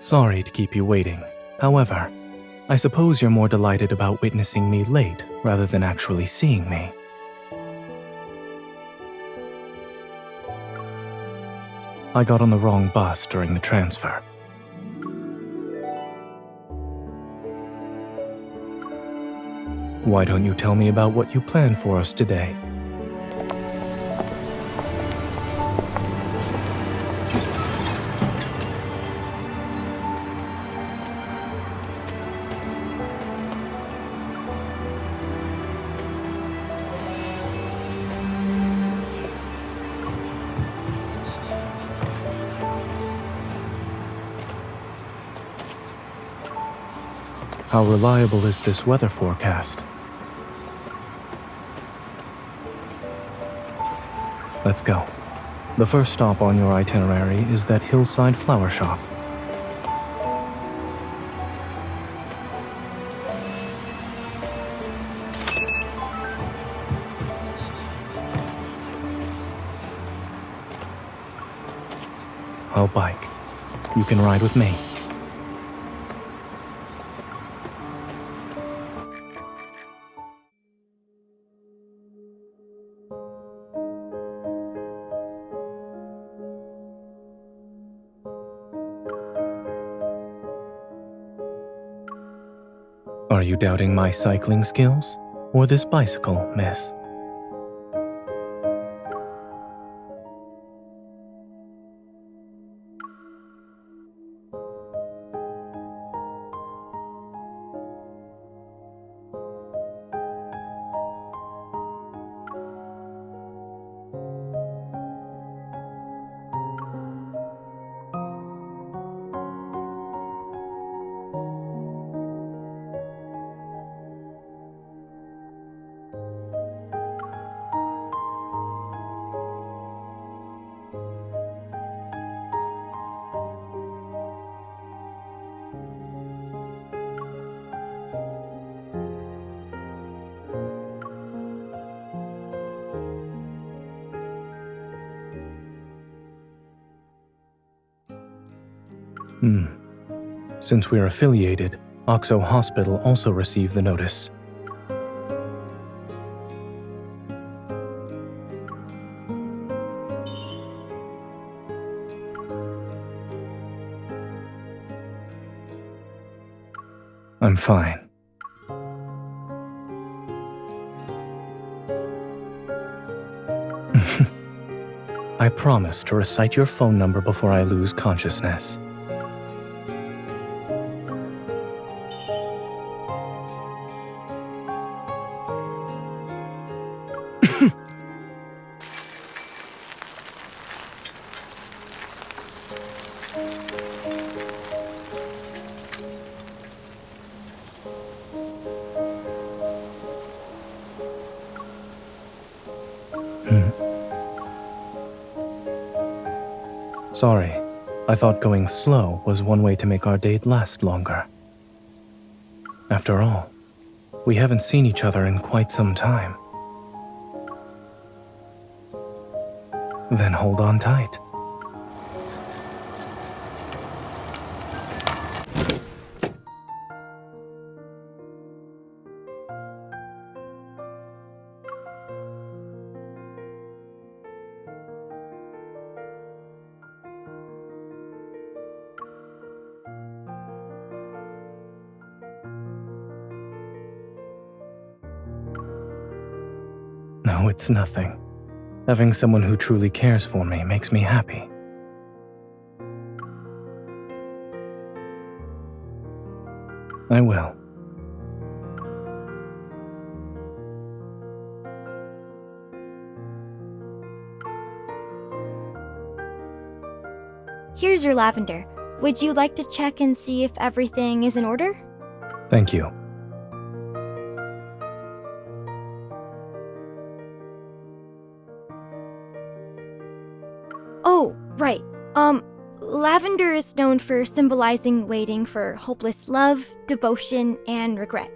Sorry to keep you waiting. However, I suppose you're more delighted about witnessing me late rather than actually seeing me. I got on the wrong bus during the transfer. Why don't you tell me about what you planned for us today? How reliable is this weather forecast? Let's go. The first stop on your itinerary is that hillside flower shop. I'll bike. You can ride with me. Are you doubting my cycling skills? Or this bicycle, miss? Since we're affiliated, Oxo Hospital also received the notice. I'm fine. I promise to recite your phone number before I lose consciousness. Sorry, I thought going slow was one way to make our date last longer. After all, we haven't seen each other in quite some time. Then hold on tight. No, it's nothing. Having someone who truly cares for me makes me happy. I will. Here's your lavender. Would you like to check and see if everything is in order? Thank you. Oh, right. Lavender is known for symbolizing waiting for hopeless love, devotion, and regret.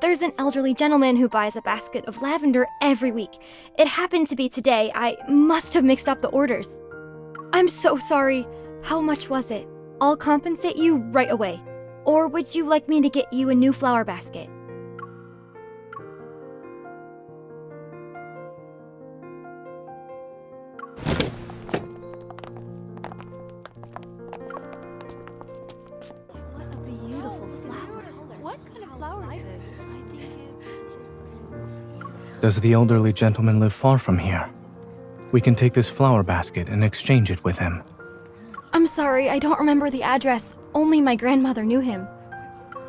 There's an elderly gentleman who buys a basket of lavender every week. It happened to be today. I must have mixed up the orders. I'm so sorry. How much was it? I'll compensate you right away. Or would you like me to get you a new flower basket? What a beautiful flower. What kind of flower is this? Does the elderly gentleman live far from here? We can take this flower basket and exchange it with him. I'm sorry, I don't remember the address. Only my grandmother knew him.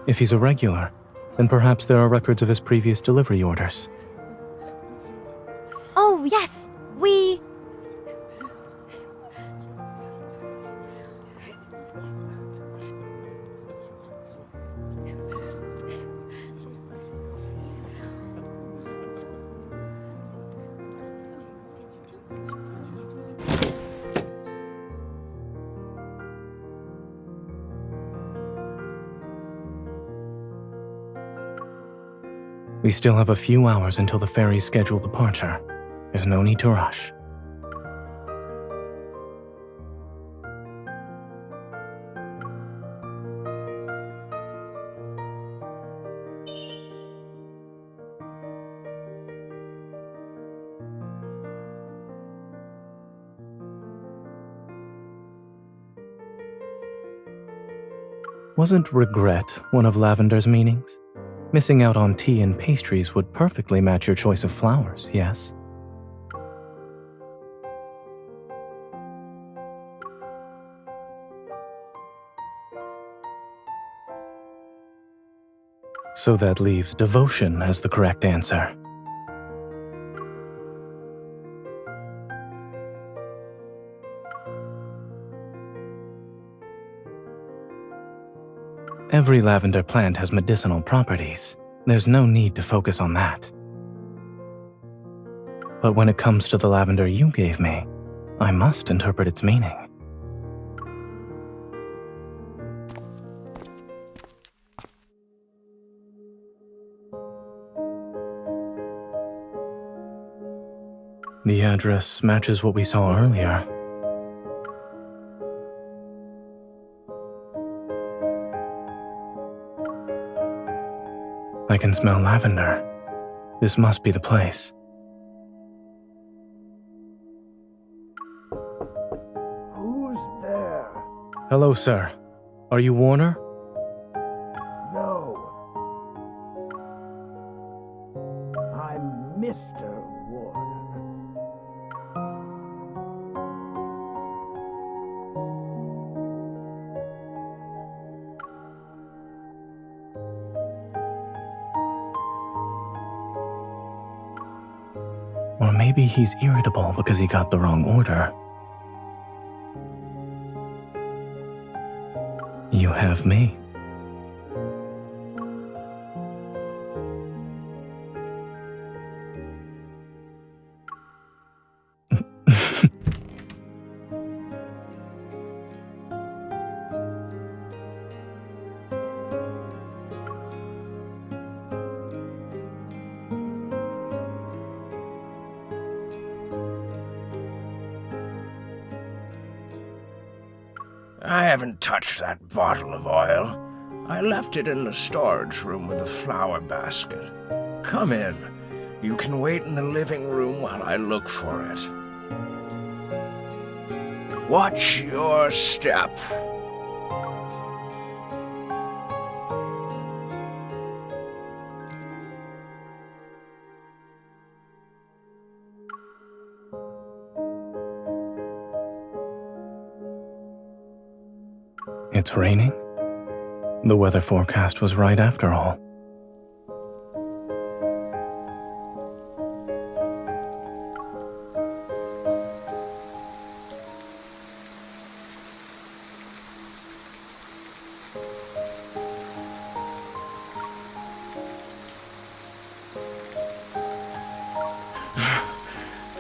If he's a regular, then perhaps there are records of his previous delivery orders. Oh, yes. We... We still have a few hours until the ferry's scheduled departure. There's no need to rush. Wasn't regret one of Lavender's meanings? Missing out on tea and pastries would perfectly match your choice of flowers, yes? So that leaves devotion as the correct answer. Every lavender plant has medicinal properties. There's no need to focus on that. But when it comes to the lavender you gave me, I must interpret its meaning. The address matches what we saw earlier. I can smell lavender. This must be the place. Who's there? Hello, sir. Are you Warner? No. I'm Mr. Warner. Or maybe he's irritable because he got the wrong order. You have me. I haven't touched that bottle of oil. I left it in the storage room with the flower basket. Come in. You can wait in the living room while I look for it. Watch your step. It's raining? The weather forecast was right after all.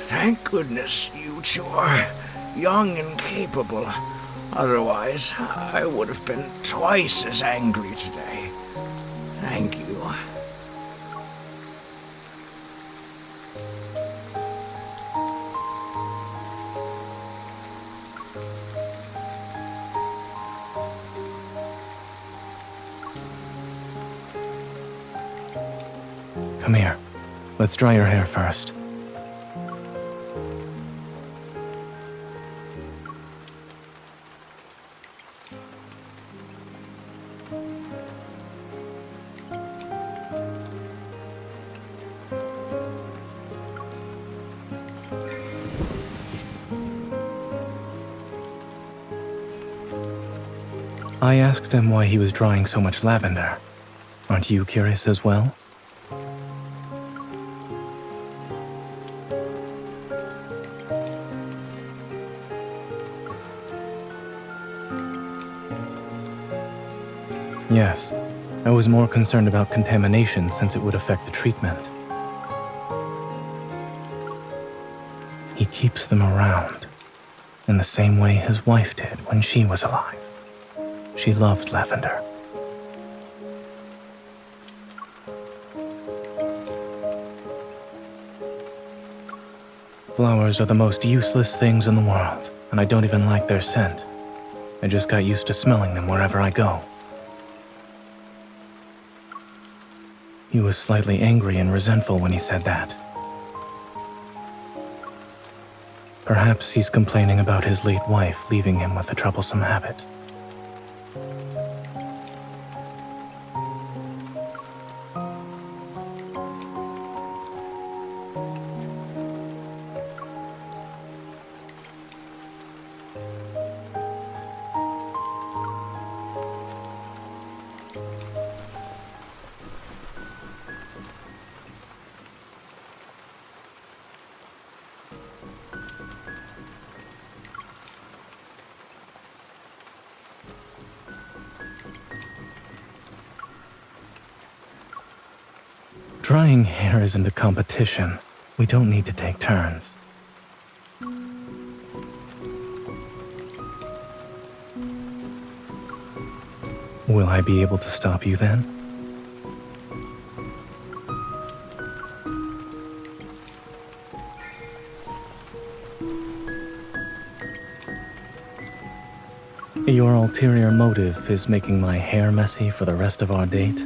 Thank goodness you two are young and capable. Otherwise, I would have been twice as angry today. Thank you. Come here. Let's dry your hair first. I asked him why he was drying so much lavender. Aren't you curious as well? Yes, I was more concerned about contamination since it would affect the treatment. He keeps them around, in the same way his wife did when she was alive. She loved lavender. Flowers are the most useless things in the world, and I don't even like their scent. I just got used to smelling them wherever I go. He was slightly angry and resentful when he said that. Perhaps he's complaining about his late wife leaving him with a troublesome habit. Drying hair isn't a competition. We don't need to take turns. Will I be able to stop you then? Your ulterior motive is making my hair messy for the rest of our date?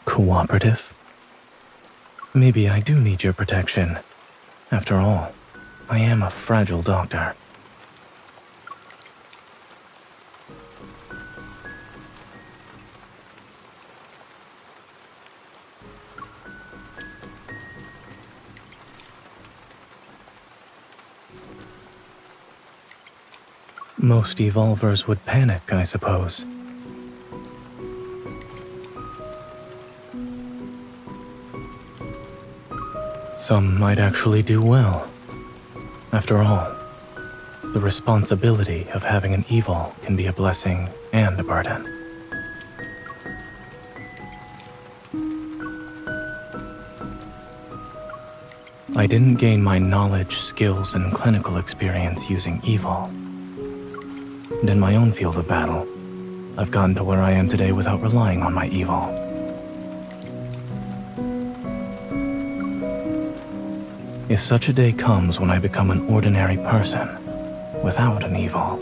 Cooperative? Maybe I do need your protection. After all, I am a fragile doctor. Most evolvers would panic, I suppose. Some might actually do well. After all, the responsibility of having an evil can be a blessing and a burden. I didn't gain my knowledge, skills, and clinical experience using evil. And in my own field of battle, I've gotten to where I am today without relying on my evil. If such a day comes when I become an ordinary person, without an evil,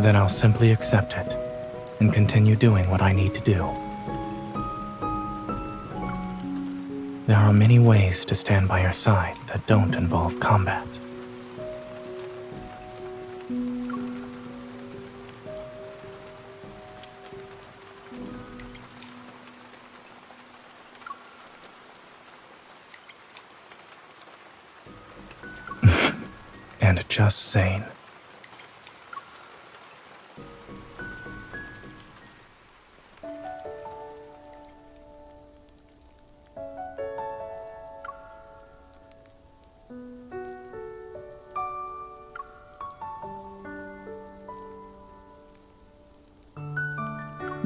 then I'll simply accept it and continue doing what I need to do. There are many ways to stand by your side that don't involve combat. And just Zayne.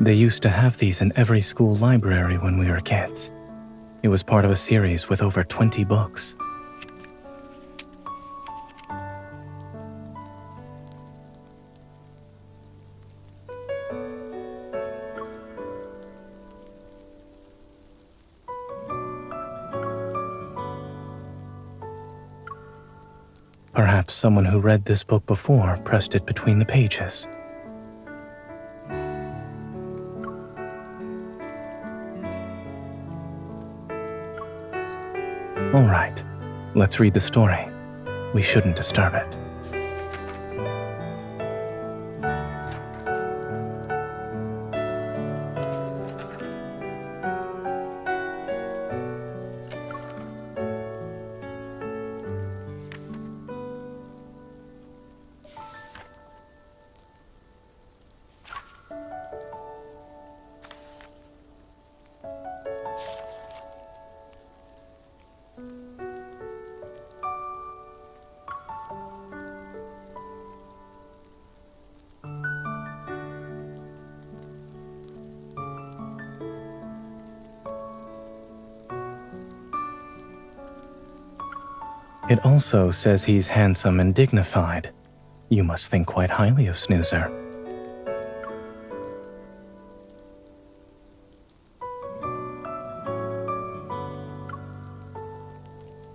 They used to have these in every school library when we were kids. It was part of a series with over 20 books. Perhaps someone who read this book before pressed it between the pages. All right, let's read the story. We shouldn't disturb it. It also says he's handsome and dignified. You must think quite highly of Snoozer.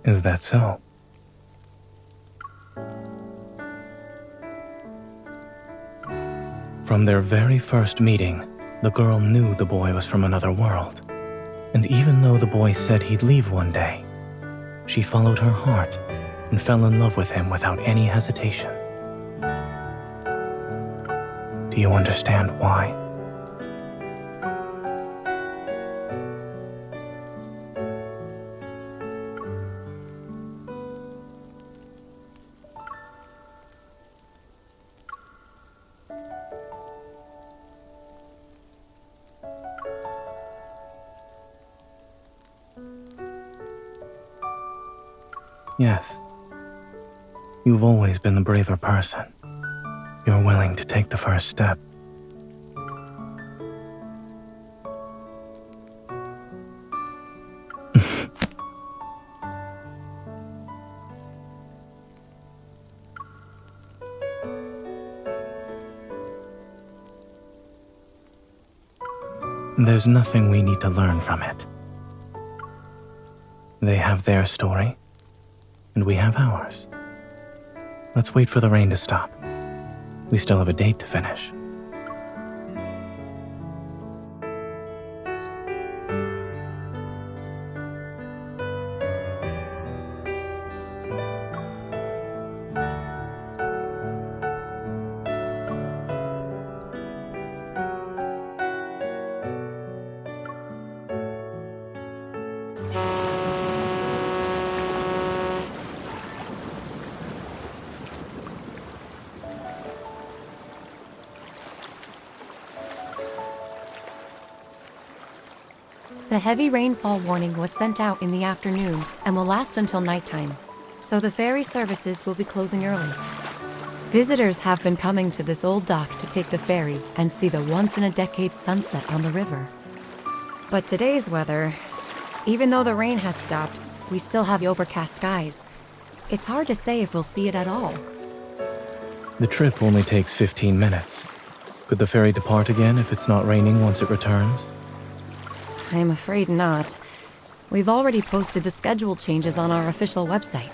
Is that so? From their very first meeting, the girl knew the boy was from another world. And even though the boy said he'd leave one day, she followed her heart and fell in love with him without any hesitation. Do you understand why? Yes. You've always been the braver person. You're willing to take the first step. There's nothing we need to learn from it. They have their story, and we have ours. Let's wait for the rain to stop. We still have a date to finish. The heavy rainfall warning was sent out in the afternoon and will last until nighttime, so the ferry services will be closing early. Visitors have been coming to this old dock to take the ferry and see the once-in-a-decade sunset on the river. But today's weather, even though the rain has stopped, we still have overcast skies. It's hard to say if we'll see it at all. The trip only takes 15 minutes. Could the ferry depart again if it's not raining once it returns? I'm afraid not. We've already posted the schedule changes on our official website.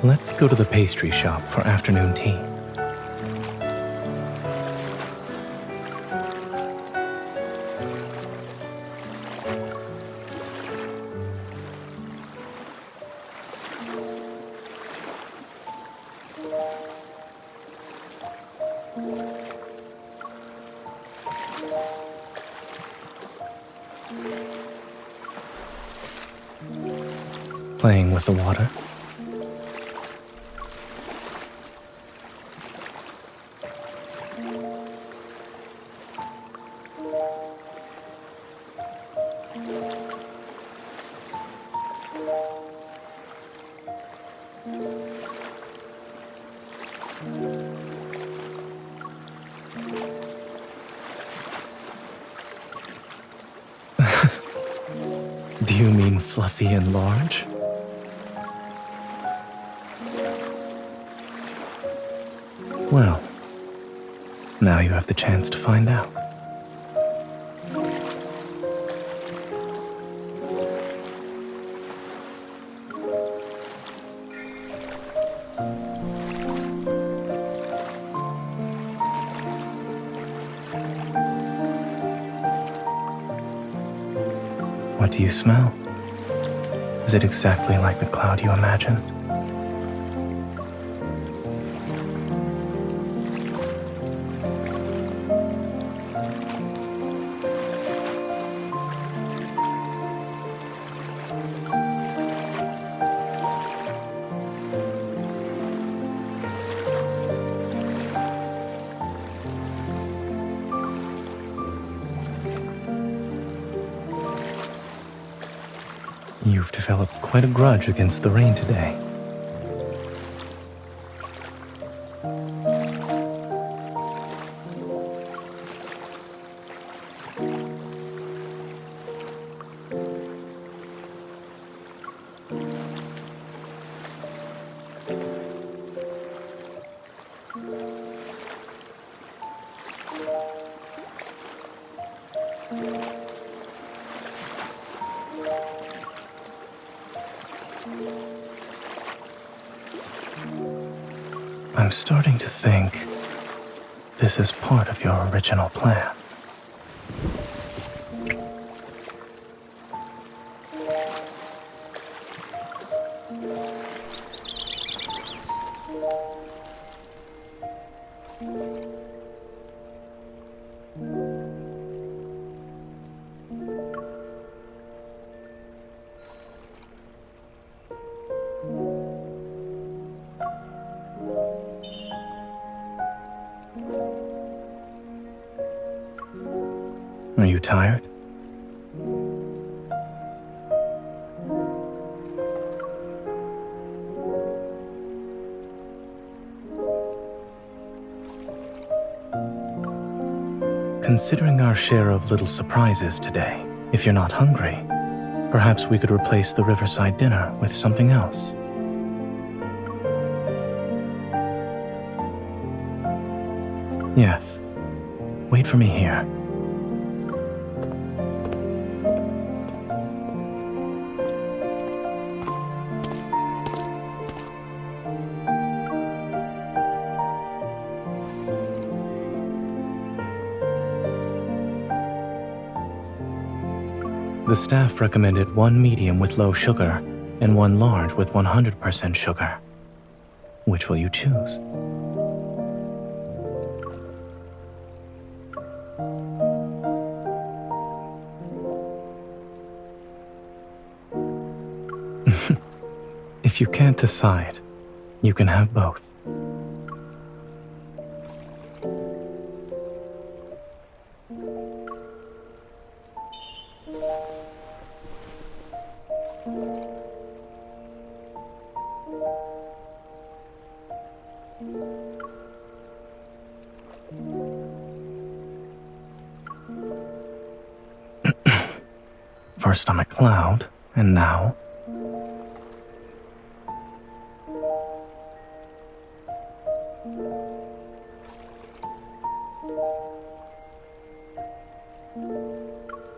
Let's go to the pastry shop for afternoon tea. Playing with the water. Do you mean fluffy and large? Well, now you have the chance to find out. What do you smell? Is it exactly like the cloud you imagined? You've developed quite a grudge against the rain today. I'm starting to think this is part of your original plan. Are you tired? Considering our share of little surprises today, if you're not hungry, perhaps we could replace the riverside dinner with something else. Yes. Wait for me here. The staff recommended one medium with low sugar and one large with 100% sugar. Which will you choose? If you can't decide, you can have both. First I'm a cloud, and now...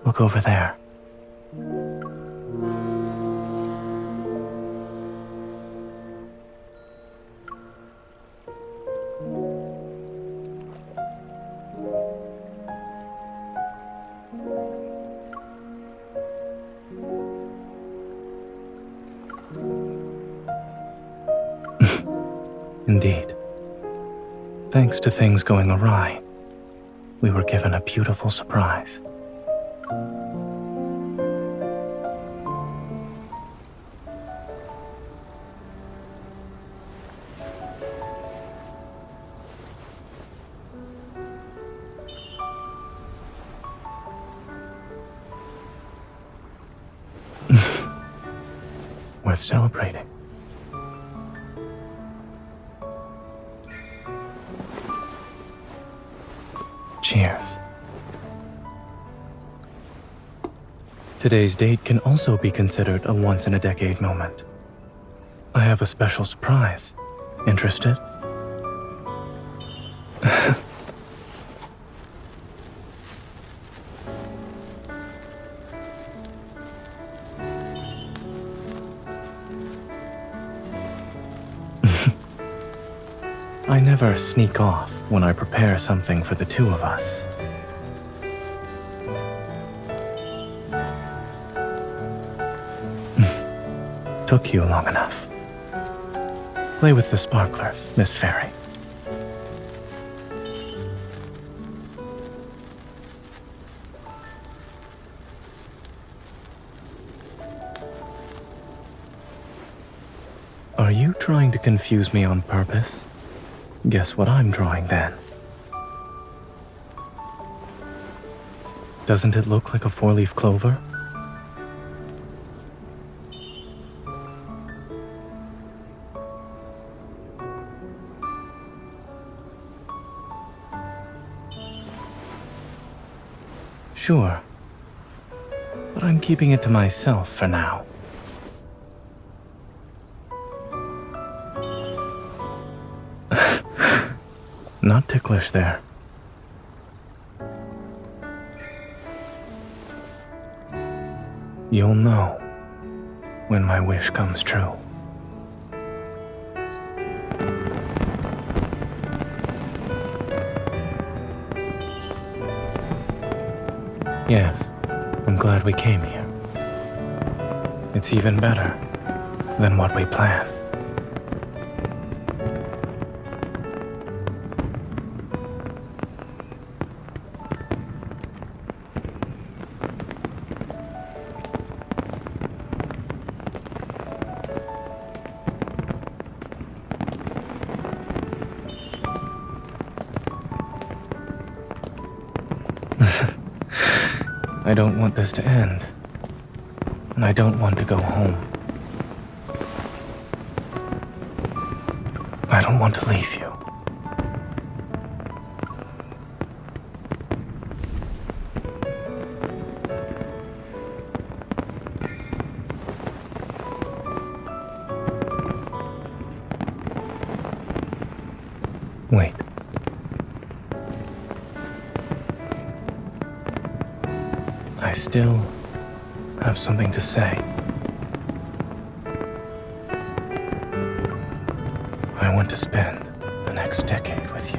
Look over there. Indeed. Thanks to things going awry, we were given a beautiful surprise. Worth celebrating. Cheers. Today's date can also be considered a once-in-a-decade moment. I have a special surprise. Interested? I never sneak off when I prepare something for the two of us. Took you long enough. Play with the sparklers, Miss Fairy. Are you trying to confuse me on purpose? Guess what I'm drawing then. Doesn't it look like a four-leaf clover? Sure, but I'm keeping it to myself for now. Not ticklish there. You'll know when my wish comes true. Yes, I'm glad we came here. It's even better than what we planned. I don't want this to end, and I don't want to go home. I don't want to leave you. Wait. I still have something to say. I want to spend the next decade with you.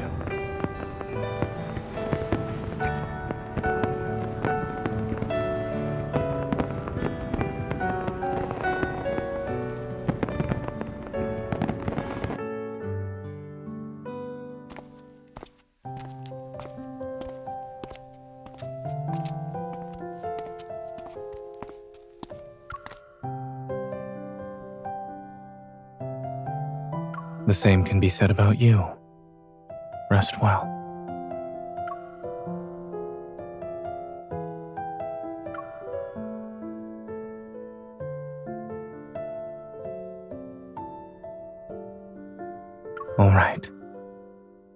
The same can be said about you. Rest well. All right.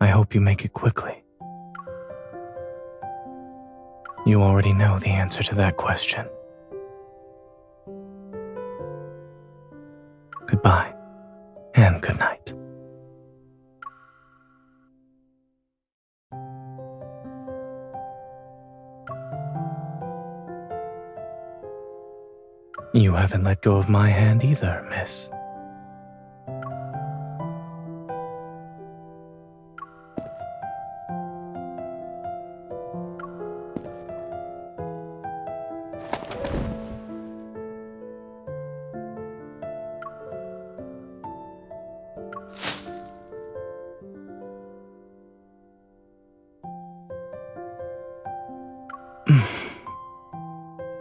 I hope you make it quickly. You already know the answer to that question. Goodbye, and good night. You haven't let go of my hand either, miss.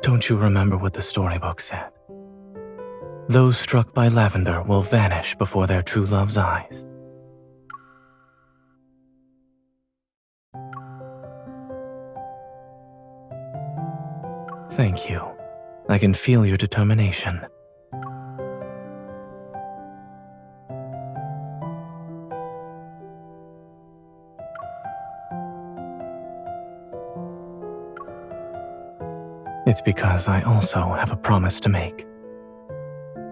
Don't you remember what the storybook said? Those struck by lavender will vanish before their true love's eyes. Thank you. I can feel your determination. It's because I also have a promise to make.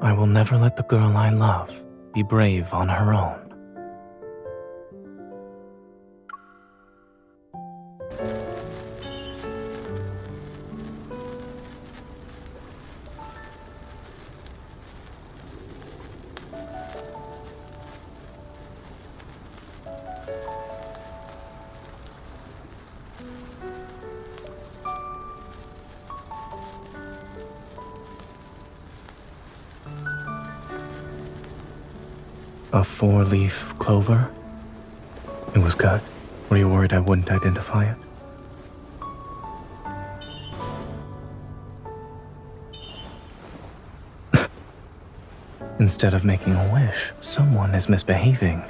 I will never let the girl I love be brave on her own. A four-leaf clover? It was good. Were you worried I wouldn't identify it? Instead of making a wish, someone is misbehaving.